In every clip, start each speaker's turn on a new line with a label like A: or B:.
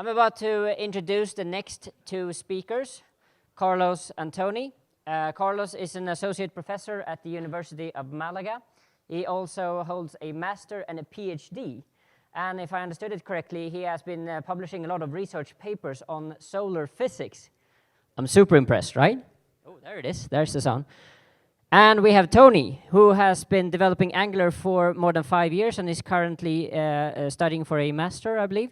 A: I'm about to introduce the next two speakers, Carlos and Toni. Carlos is an associate professor at the University of Malaga. He also holds a master and a PhD. And if I understood it correctly, he has been publishing a lot of research papers on solar physics. I'm super impressed, right? Oh, there it is. There's the sound. And we have Toni, who has been developing Angular for more than 5 years and is currently studying for a master, I believe.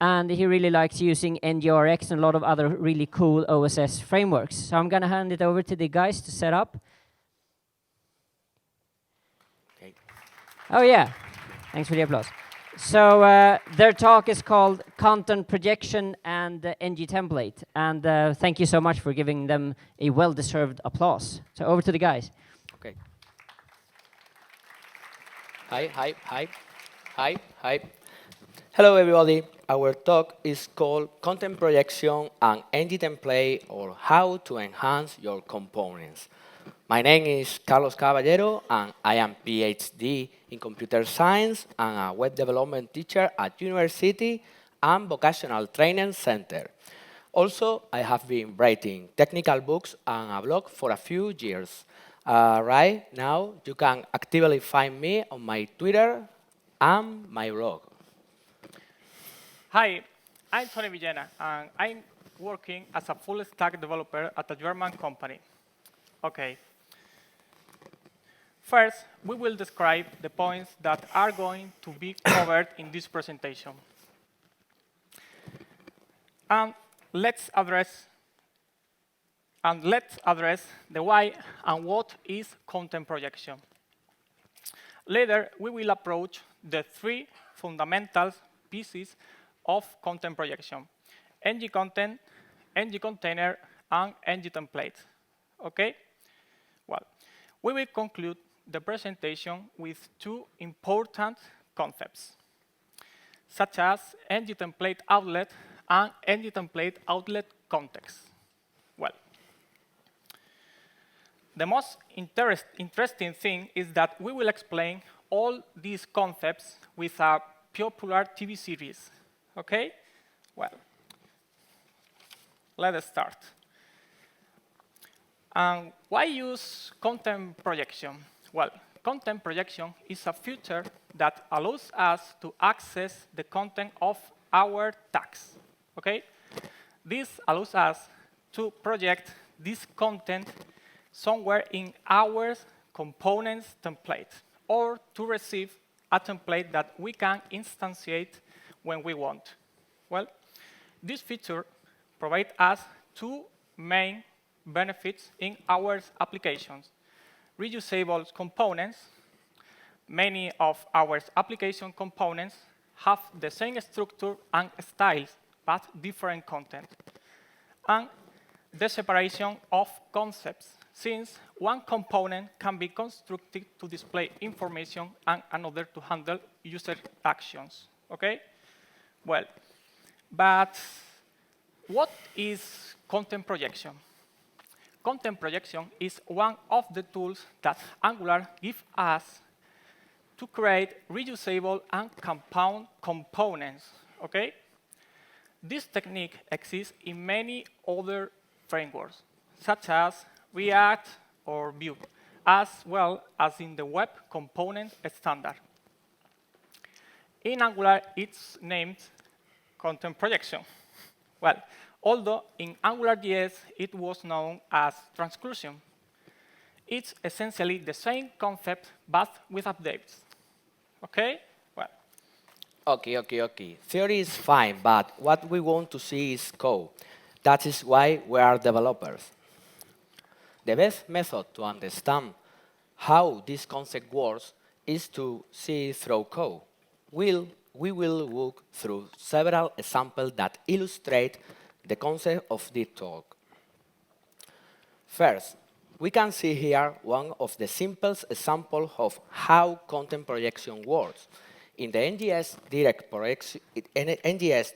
A: And he really likes using NGRX and a lot of other really cool OSS frameworks. So I'm going to hand it over to the guys to set up.
B: Okay.
A: Oh, yeah. Thanks for the applause. So their talk is called Content Projection and NG Template. And thank you so much for giving them a well-deserved applause. So over to the guys.
B: Okay. Hi. Hello, everybody. Our talk is called Content Projection and NG Template, or How to Enhance Your Components. My name is Carlos Caballero, and I am PhD in Computer Science and a web development teacher at University and Vocational Training Center. Also, I have been writing technical books and a blog for a few years. Right now, you can actively find me on my Twitter and my blog.
C: Hi, I'm Toni Villena, and I'm working as a full-stack developer at a German company. Okay. First, we will describe the points that are going to be covered in this presentation. And let's address the why and what is content projection. Later, we will approach the three fundamental pieces of content projection: ng content, ng container, and ng template. Okay? Well, we will conclude the presentation with two important concepts, such as ng template outlet and ng template outlet context. Well, the most interesting thing is that we will explain all these concepts with a popular TV series. Okay? Well, let us start. Why use content projection? Well, content projection is a feature that allows us to access the content of our tags. Okay? This allows us to project this content somewhere in our components template, or to receive a template that we can instantiate when we want. Well, this feature provides us two main benefits in our applications: reusable components. Many of our application components have the same structure and styles, but different content. And the separation of concepts, since one component can be constructed to display information and another to handle user actions. Okay? Well, but what is content projection? Content projection is one of the tools that Angular gives us to create reusable and compound components. Okay? This technique exists in many other frameworks, such as React or Vue, as well as in the Web Component Standard. In Angular, it's named content projection. Well, although in AngularJS, it was known as transclusion. It's essentially the same concept, but with updates. Okay? Well.
B: Okay. Theory is fine, but what we want to see is code. That is why we are developers. The best method to understand how this concept works is to see it through code. We will walk through several examples that illustrate the concept of this talk. First, we can see here one of the simplest examples of how content projection works. In the NGS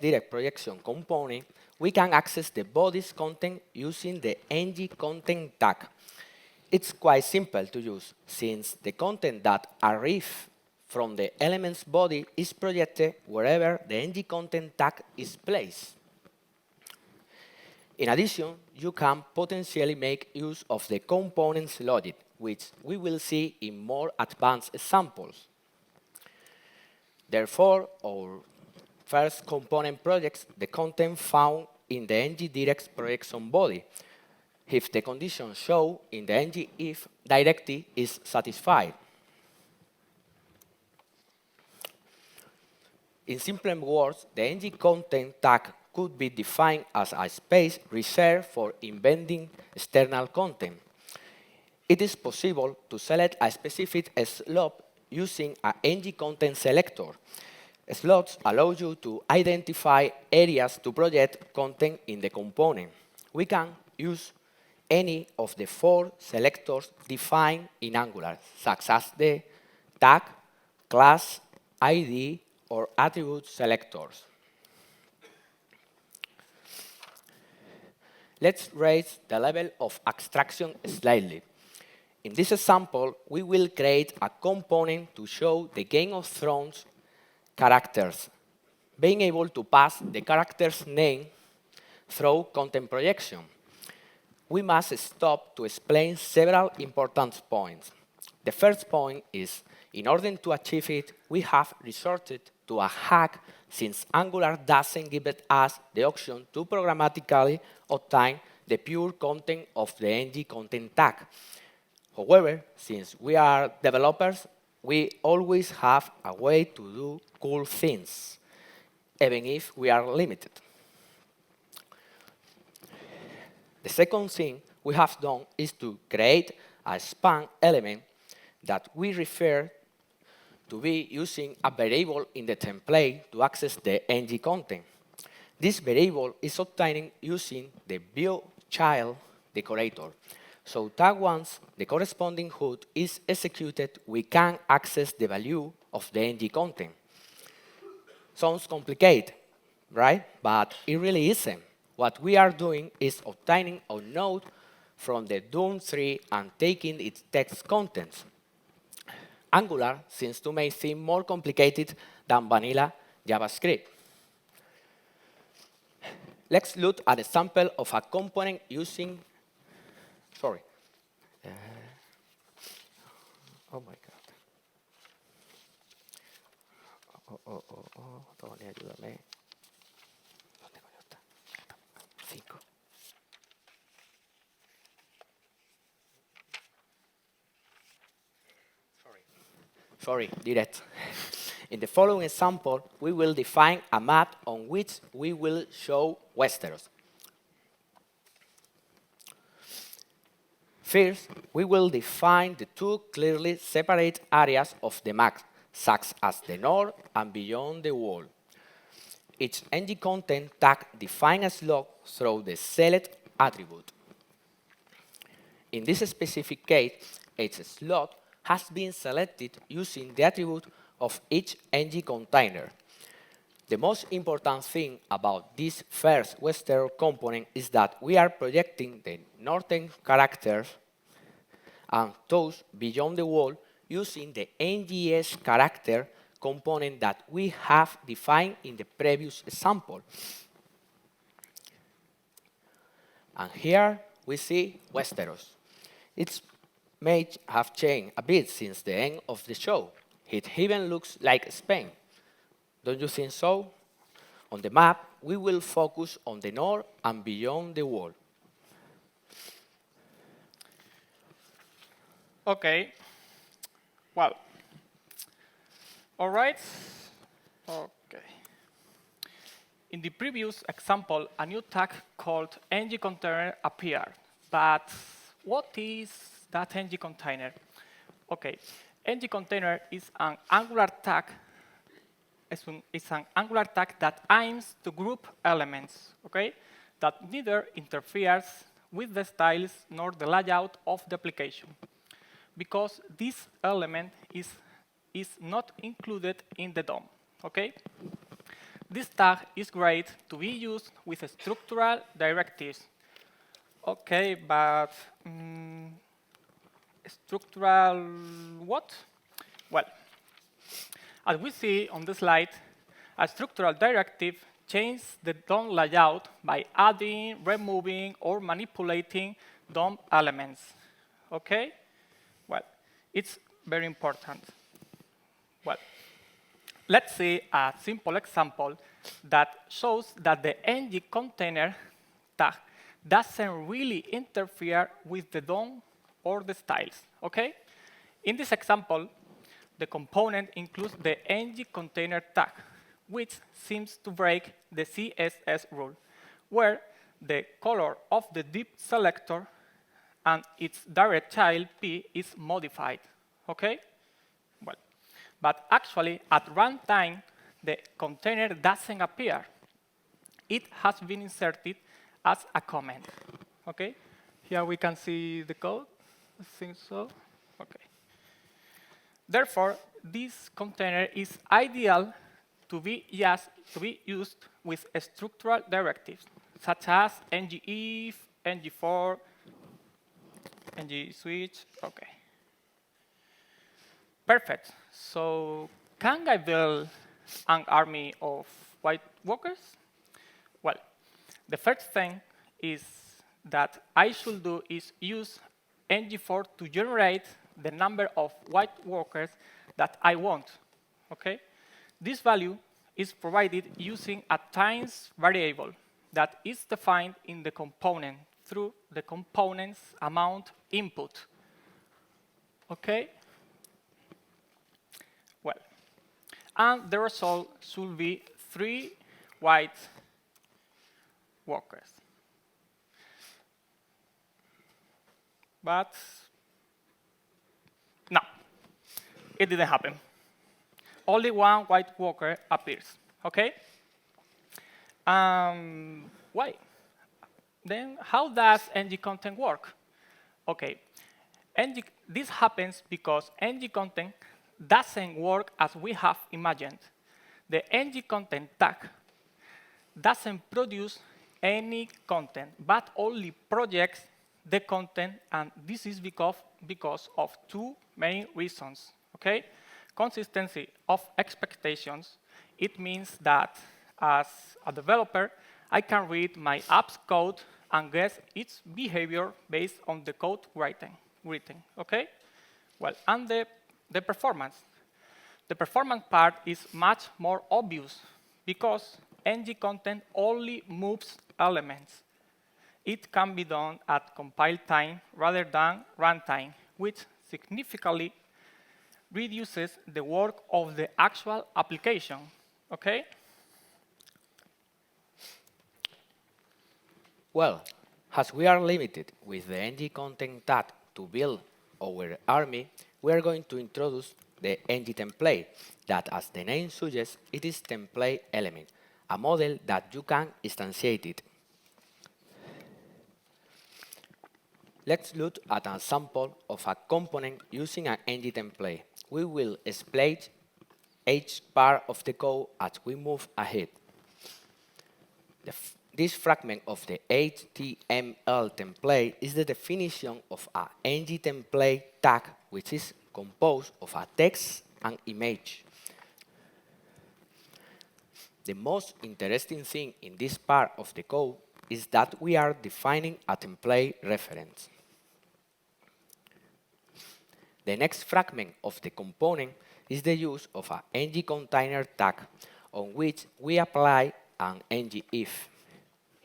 B: direct projection component, we can access the body's content using the ng content tag. It's quite simple to use, since the content that arrives from the element's body is projected wherever the ng content tag is placed. In addition, you can potentially make use of the components logic, which we will see in more advanced examples. Therefore, our first component projects the content found in the ngDirect projection body, if the condition shown in the ngIf directive is satisfied. In simple words, the ng content tag could be defined as a space reserved for embedding external content. It is possible to select a specific slot using an ng content selector. Slots allow you to identify areas to project content in the component. We can use any of the 4 selectors defined in Angular, such as the tag, class, ID, or attribute selectors. Let's raise the level of abstraction slightly. In this example, we will create a component to show the Game of Thrones characters, being able to pass the character's name through content projection. We must stop to explain several important points. The first point is, in order to achieve it, we have resorted to a hack since Angular doesn't give us the option to programmatically obtain the pure content of the ng content tag. However, since we are developers, we always have a way to do cool things, even if we are limited. The second thing we have done is to create a span element that we refer to be using a variable in the template to access the ng content. This variable is obtained using the viewChild decorator. So that once the corresponding HUD is executed, we can access the value of the ng content. Sounds complicated, right? But it really isn't. What we are doing is obtaining a node from the DOM tree and taking its text contents. Angular seems to make things more complicated than vanilla JavaScript. Let's look at an example of a component using, oh my God. Toni, ayúdame. ¿Dónde coño está? 5. Sorry, direct. In the following example, we will define a map on which we will show Westeros. First, we will define the 2 clearly separate areas of the map, such as the north and beyond the wall. Each ng content tag defines a slot through the select attribute. In this specific case, each slot has been selected using the attribute of each ng container. The most important thing about this first Westeros component is that we are projecting the northern characters and those beyond the wall using the ngs character component that we have defined in the previous example. And here we see Westeros. It may have changed a bit since the end of the show. It even looks like Spain. Don't you think so? On the map, we will focus on the north and beyond the wall.
C: Okay. Well. All right. Okay. In the previous example, a new tag called ngContainer appeared. But what is that ngContainer? Okay. ngContainer is an Angular tag. It's an Angular tag that aims to group elements, okay, that neither interferes with the styles nor the layout of the application, because this element is not included in the DOM, okay? This tag is great to be used with structural directives. Okay, but structural what? Well, As we see on the slide, a structural directive changes the DOM layout by adding, removing, or manipulating DOM elements. Okay? Well, it's very important. Well, let's see a simple example that shows that the ng container tag doesn't really interfere with the DOM or the styles. Okay? In this example, the component includes the ng container tag, which seems to break the CSS rule, where the color of the div selector and its direct child P is modified. Okay? Well, but actually, at runtime, the container doesn't appear. It has been inserted as a comment. Okay? Here we can see the code. I think so. Okay. Therefore, this container is ideal to be used with structural directives, such as ngIf, ngFor, ngSwitch. Okay. Perfect. So, can I build an army of white workers? Well, the first thing is that I should do is use ngFor to generate the number of white workers that I want. Okay? This value is provided using a times variable that is defined in the component through the component's amount input. Okay? Well, and the result should be 3 white workers. But no, it didn't happen. Only 1 white worker appears. Okay? Why? Then how does ng content work? Okay, this happens because ng content doesn't work as we have imagined. The ng content tag doesn't produce any content, but only projects the content, and this is because of 2 main reasons. Okay? Consistency of expectations. It means that as a developer, I can read my app's code and guess its behavior based on the code written. Okay? Well, and the performance. The performance part is much more obvious because ng content only moves elements. It can be done at compile time rather than runtime, which significantly reduces the work of the actual application. Okay?
B: Well, as we are limited with the ng content tag to build our army, we are going to introduce the ng template that, as the name suggests, it is template element, a model that you can instantiate it. Let's look at an example of a component using an ng template. We will explain each part of the code as we move ahead. This fragment of the HTML template is the definition of a ng template tag, which is composed of a text and image. The most interesting thing in this part of the code is that we are defining a template reference. The next fragment of the component is the use of a ng container tag, on which we apply an ngIf.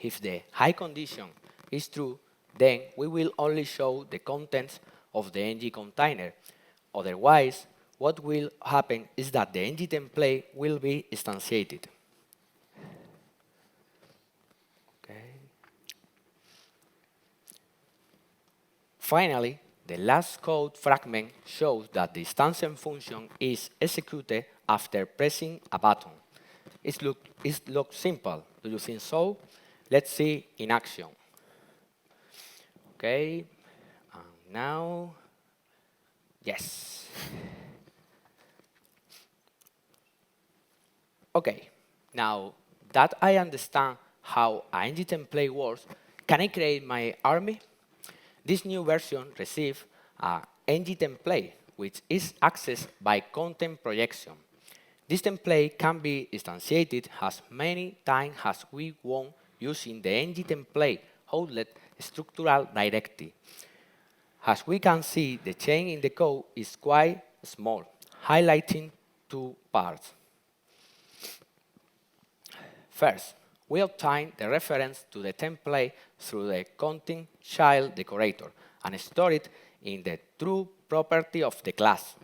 B: If the high condition is true, then we will only show the contents of the ng container. Otherwise, what will happen is that the ng template will be instantiated. Okay. Finally, the last code fragment shows that the instance function is executed after pressing a button. It looks simple. Do you think so? Let's see in action. Okay, and now, yes. Okay, now that I understand how an ng template works, can I create my army? This new version receives a ng template, which is accessed by content projection. This template can be instantiated as many times as we want using the ng template outlet structural directive. As we can see, the change in the code is quite small, highlighting two parts. First, we obtain the reference to the template through the content child decorator and store it in the true property of the class.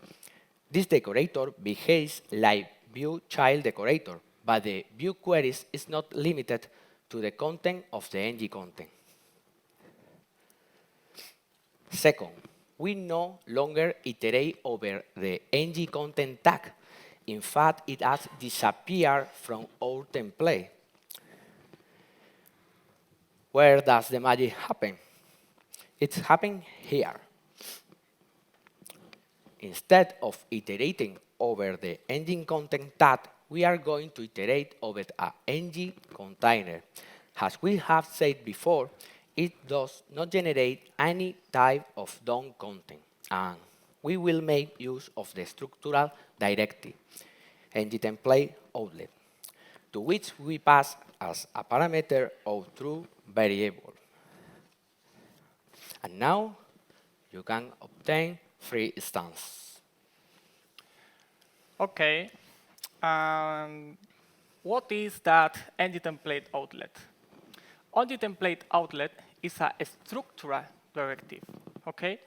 B: This decorator behaves like view child decorator, but the view queries is not limited to the content of the ng content. Second, we no longer iterate over the ng content tag. In fact, it has disappeared from our template. Where does the magic happen? It's happening here. Instead of iterating over the ng content tag, we are going to iterate over a ng container. As we have said before, it does not generate any type of DOM content, and we will make use of the structural directive, ng template outlet, to which we pass as a parameter of true variable. And now you can obtain free instance.
C: Okay. What is that ng template outlet? ng template outlet is a structural directive, okay,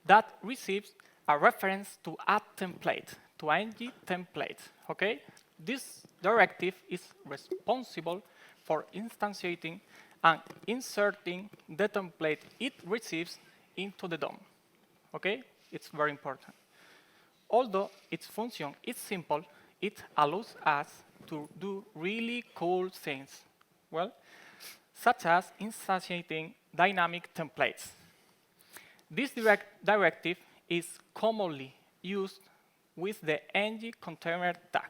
C: that receives a reference to a template, to ng template, okay? This directive is responsible for instantiating and inserting the template it receives into the DOM, okay? It's very important. Although its function is simple, it allows us to do really cool things, well, such as instantiating dynamic templates. This directive is commonly used with the ng container tag,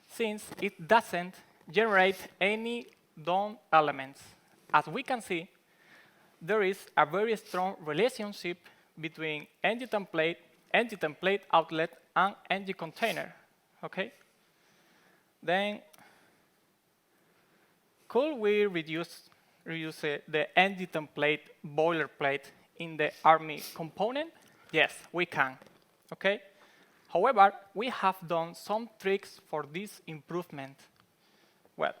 C: since it doesn't generate any DOM elements. As we can see, there is a very strong relationship between ng template outlet, and ng container, okay? Then, could we reduce the ng template boilerplate in the ARMY component? Yes, we can, okay? However, we have done some tricks for this improvement. Well,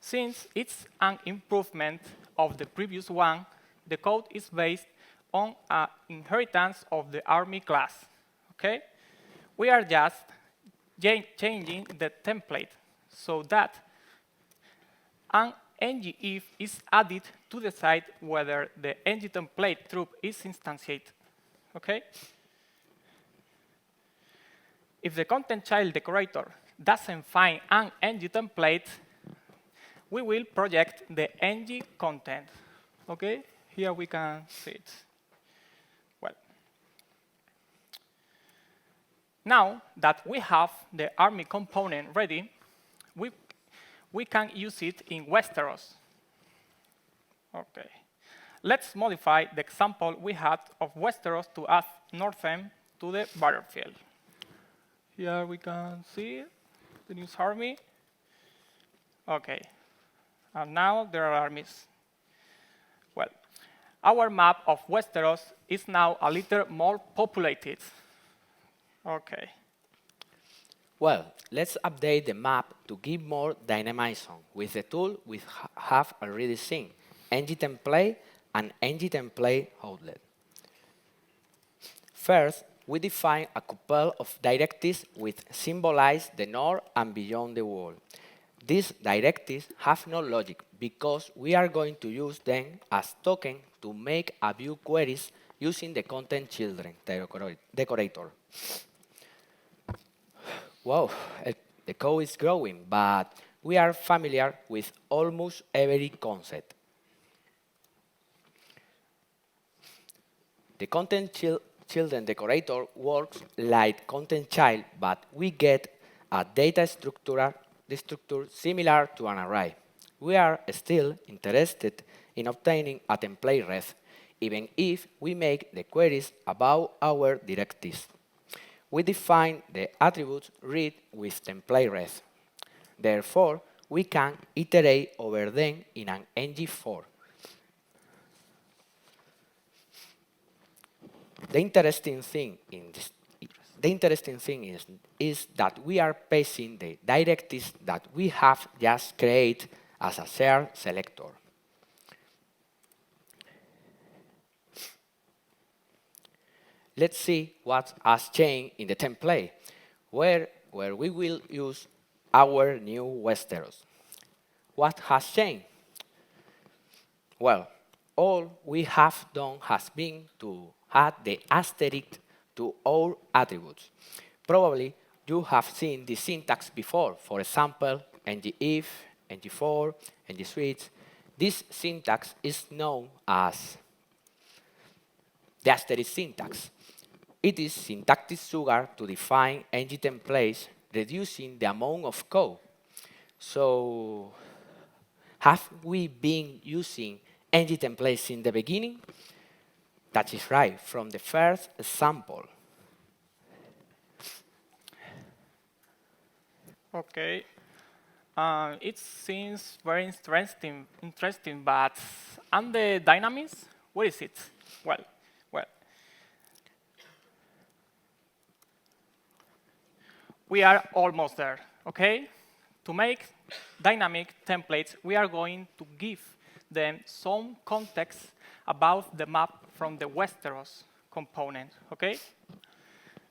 C: since it's an improvement of the previous one, the code is based on an inheritance of the ARMY class, okay? We are just changing the template so that an ng-if is added to decide whether the ng template troop is instantiated, okay? If the content child decorator doesn't find an ng template, we will project the ng content, okay? Here we can see it. Well, now that we have the ARMY component ready, we can use it in Westeros. Okay. Let's modify the example we had of Westeros to add Northern to the battlefield. Here we can see the new army. Okay. And now there are armies. Well, our map of Westeros is now a little more populated. Okay.
B: Well, let's update the map to give more dynamism with the tool we have already seen, ng template and ng template outlet. First, we define a couple of directives which symbolize the north and beyond the wall. These directives have no logic because we are going to use them as tokens to make a view queries using the content children decorator. Wow, the code is growing, but we are familiar with almost every concept. The content children decorator works like content child, but we get a data structure similar to an array. We are still interested in obtaining a template ref. even if we make the queries about our directives. We define the attributes read with template res. Therefore, we can iterate over them in an ng4. The interesting thing is that we are passing the directives that we have just created as a shared selector. Let's see what has changed in the template, where we will use our new Westeros. What has changed? Well, all we have done has been to add the asterisk to all attributes. Probably you have seen the syntax before, for example, ngIf, ng4, ng-switch. This syntax is known as the asterisk syntax. It is syntactic sugar to define ng templates, reducing the amount of code. So, have we been using ng templates in the beginning? That is right, from the first example.
C: Okay. It seems very interesting, but and the dynamics, what is it? Well, we are almost there, okay? To make dynamic templates, we are going to give them some context about the map from the Westeros component, okay?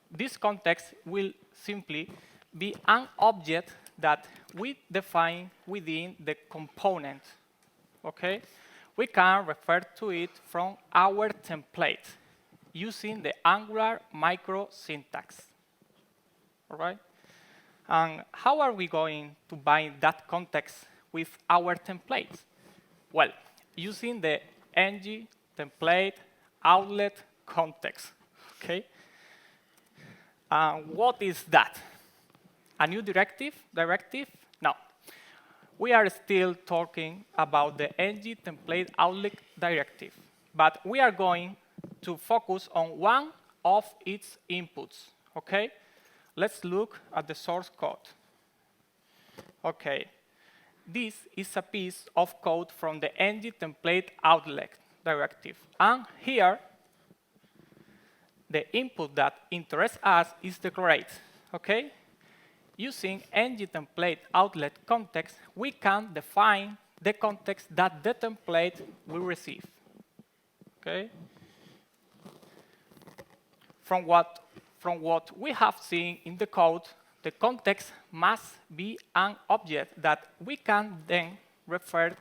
C: This context will simply be an object that we define within the component, okay? We can refer to it from our template using the Angular micro syntax, all right? And how are we going to bind that context with our templates? Well, using the ng template outlet context, okay? What is that? A new directive? No. We are still talking about the ng template outlet directive, but we are going to focus on one of its inputs, okay? Let's look at the source code. Okay, this is a piece of code from the ng template outlet directive. And here, the input that interests us is declared, okay? Using ng template outlet context, we can define the context that the template will receive, okay? From what we have seen in the code, the context must be an object that we can then refer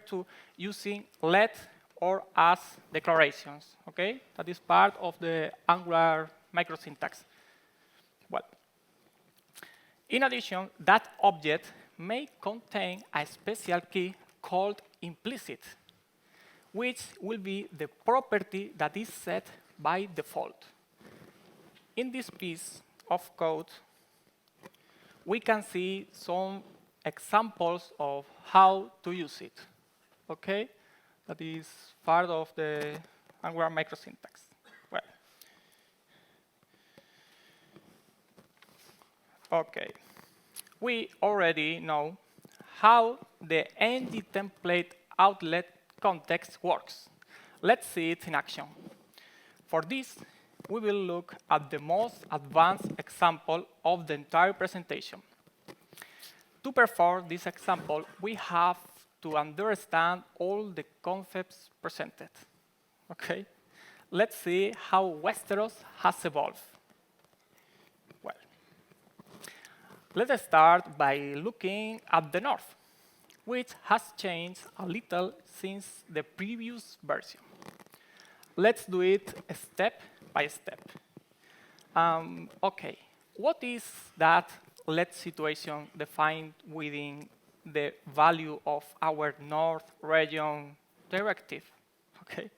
C: to using let or as declarations, okay? That is part of the Angular microsyntax. Well, in addition, that object may contain a special key called implicit, which will be the property that is set by default. In this piece of code, we can see some examples of how to use it, okay? That is part of the Angular microsyntax. Well, okay. We already know how the ng template outlet context works. Let's see it in action. For this, we will look at the most advanced example of the entire presentation. To perform this example, we have to understand all the concepts presented. Okay? Let's see how Westeros has evolved. Well, let's start by looking at the north, which has changed a little since the previous version. Let's do it step by step. Okay, what is that let situation defined within the value of our north region directive? Okay,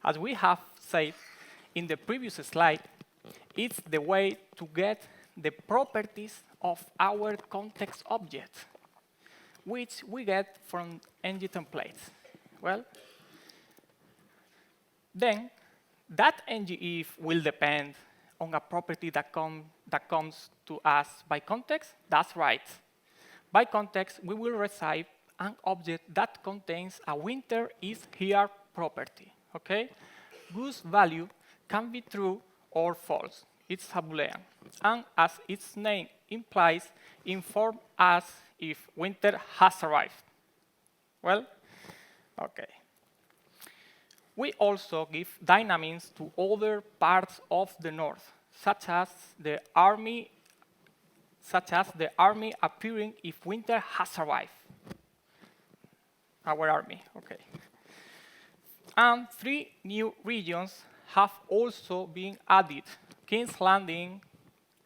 C: as we have said in the previous slide, it's the way to get the properties of our context object, which we get from ng templates. Well, Then that NGIF will depend on a property that comes to us by context. That's right. By context, we will receive an object that contains a winter is here property. Okay? Whose value can be true or false. It's a Boolean. And as its name implies, inform us if winter has arrived. Well, okay. We also give dynamics to other parts of the north, such as the army appearing if winter has arrived. Our army, okay. And 3 new regions have also been added: King's Landing,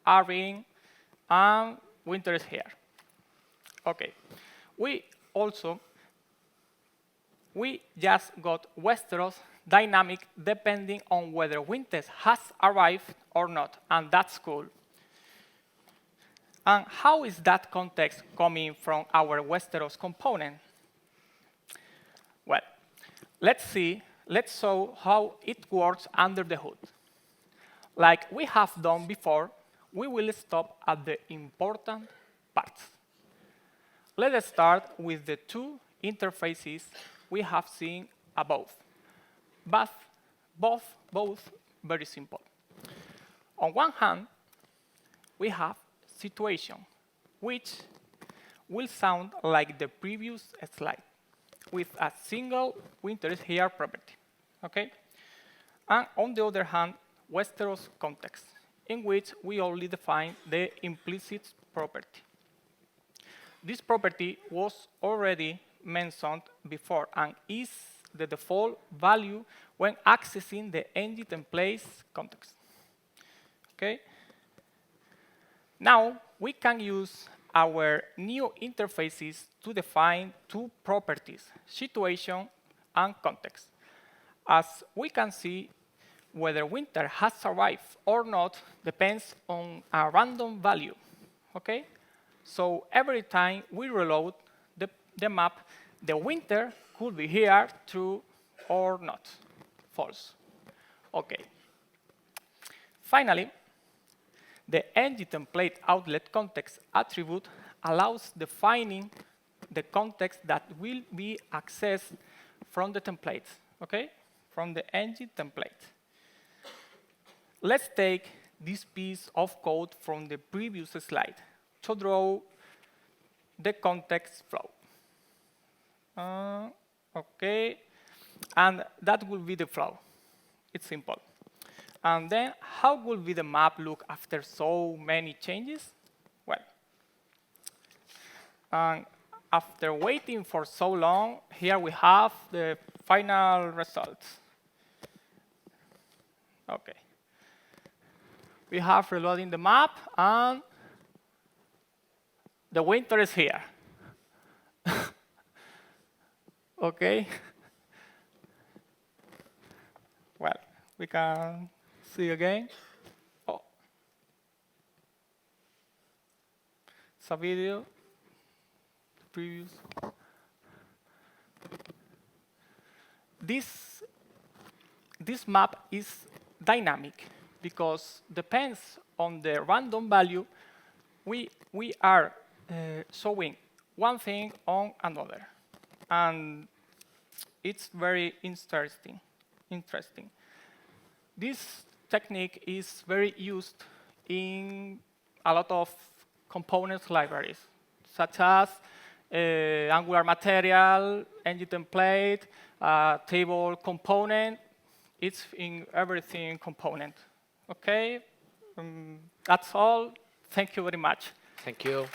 C: Irving, and winter is here. Okay. We just got Westeros dynamic depending on whether winter has arrived or not, and that's cool. And how is that context coming from our Westeros component? Well, let's show how it works under the hood. Like we have done before, we will stop at the important parts. Let us start with the 2 interfaces we have seen above. Both very simple. On one hand, we have situation, which will sound like the previous slide, with a single winter is here property. Okay? And on the other hand, Westeros context, in which we only define the implicit property. This property was already mentioned before and is the default value when accessing the ng templates context. Okay? Now, we can use our new interfaces to define 2 properties, situation and context. As we can see, whether winter has arrived or not depends on a random value. Okay? So every time we reload the map, the winter could be here, true or not, false. Okay. Finally, the ng template outlet context attribute allows defining the context that will be accessed from the template, okay? From the ng template. Let's take this piece of code from the previous slide to draw the context flow. Okay, and that will be the flow. It's simple. And then, how will be the map look after so many changes? Well, after waiting for so long, here we have the final results. Okay. We have reloading the map, and the winter is here. Okay. Well, we can see again. Oh. It's a video. Previous. This map is dynamic because depends on the random value. We are showing one thing on another, and it's very interesting. This technique is very used in a lot of components libraries, such as Angular material, ng template, table component. It's in everything component. Okay, that's all. Thank you very much.
B: Thank you.